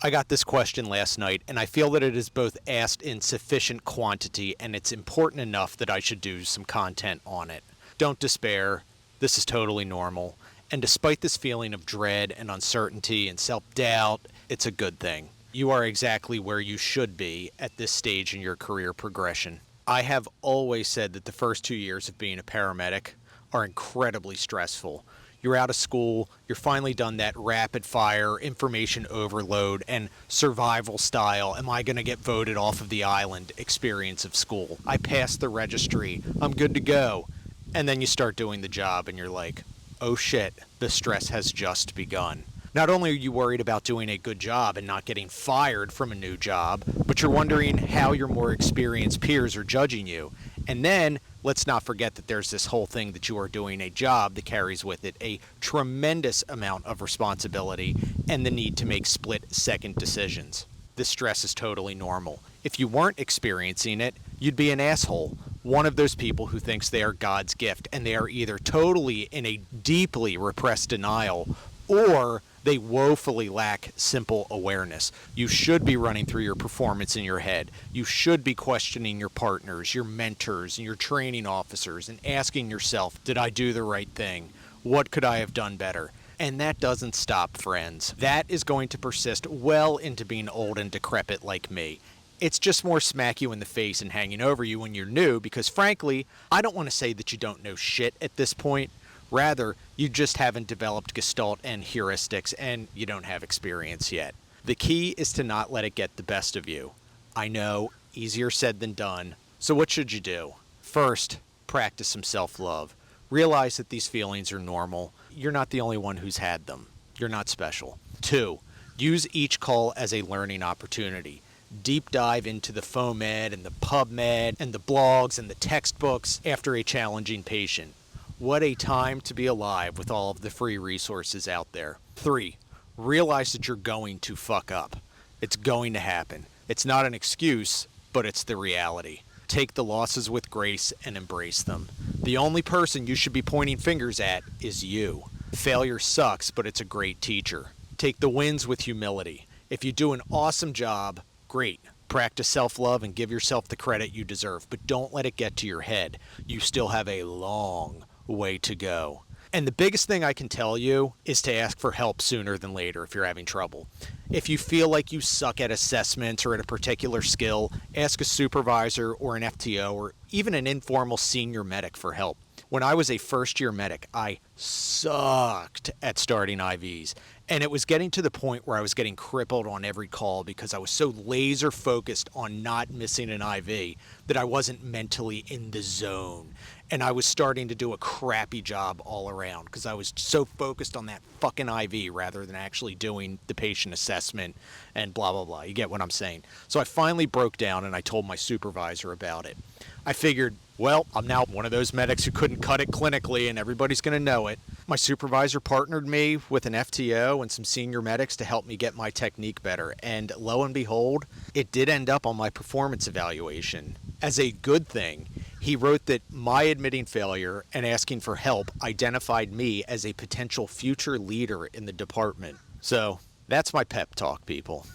I got this question last night, and I feel that it is both asked in sufficient quantity and it's important enough that I should do some content on it. Don't despair. This is totally normal. And despite this feeling of dread and uncertainty and self-doubt, it's a good thing. You are exactly where you should be at this stage in your career progression. I have always said that the first 2 years of being a paramedic are incredibly stressful. You're out of school, you're finally done that rapid fire, information overload, and survival style, am I going to get voted off of the island experience of school. I passed the registry, I'm good to go. And then you start doing the job and you're like, oh shit, the stress has just begun. Not only are you worried about doing a good job and not getting fired from a new job, but you're wondering how your more experienced peers are judging you. And then, let's not forget that there's this whole thing that you are doing a job that carries with it a tremendous amount of responsibility and the need to make split-second decisions. This stress is totally normal. If you weren't experiencing it, you'd be an asshole. One of those people who thinks they are God's gift and they are either totally in a deeply repressed denial or they woefully lack simple awareness. You should be running through your performance in your head. You should be questioning your partners, your mentors, and your training officers and asking yourself, did I do the right thing? What could I have done better? And that doesn't stop, friends. That is going to persist well into being old and decrepit like me. It's just more smack you in the face and hanging over you when you're new because, frankly, I don't want to say that you don't know shit at this point. Rather, you just haven't developed gestalt and heuristics and you don't have experience yet. The key is to not let it get the best of you. I know, easier said than done. So what should you do? First, practice some self-love. Realize that these feelings are normal. You're not the only one who's had them. You're not special. 2, use each call as a learning opportunity. Deep dive into the FOAMed and the PubMed and the blogs and the textbooks after a challenging patient. What a time to be alive with all of the free resources out there. 3, realize that you're going to fuck up. It's going to happen. It's not an excuse, but it's the reality. Take the losses with grace and embrace them. The only person you should be pointing fingers at is you. Failure sucks, but it's a great teacher. Take the wins with humility. If you do an awesome job, great. Practice self-love and give yourself the credit you deserve, but don't let it get to your head. You still have a long way to go. And the biggest thing I can tell you is to ask for help sooner than later if you're having trouble. If you feel like you suck at assessments or at a particular skill, ask a supervisor or an FTO or even an informal senior medic for help. When I was a first-year medic, I sucked at starting IVs. And it was getting to the point where I was getting crippled on every call because I was so laser focused on not missing an IV that I wasn't mentally in the zone. And I was starting to do a crappy job all around because I was so focused on that fucking IV rather than actually doing the patient assessment and blah, blah, blah. You get what I'm saying? So I finally broke down and I told my supervisor about it. I figured, well, I'm now one of those medics who couldn't cut it clinically and everybody's going to know it. My supervisor partnered me with an FTO and some senior medics to help me get my technique better. And lo and behold, it did end up on my performance evaluation. As a good thing, he wrote that my admitting failure and asking for help identified me as a potential future leader in the department. So that's my pep talk, people.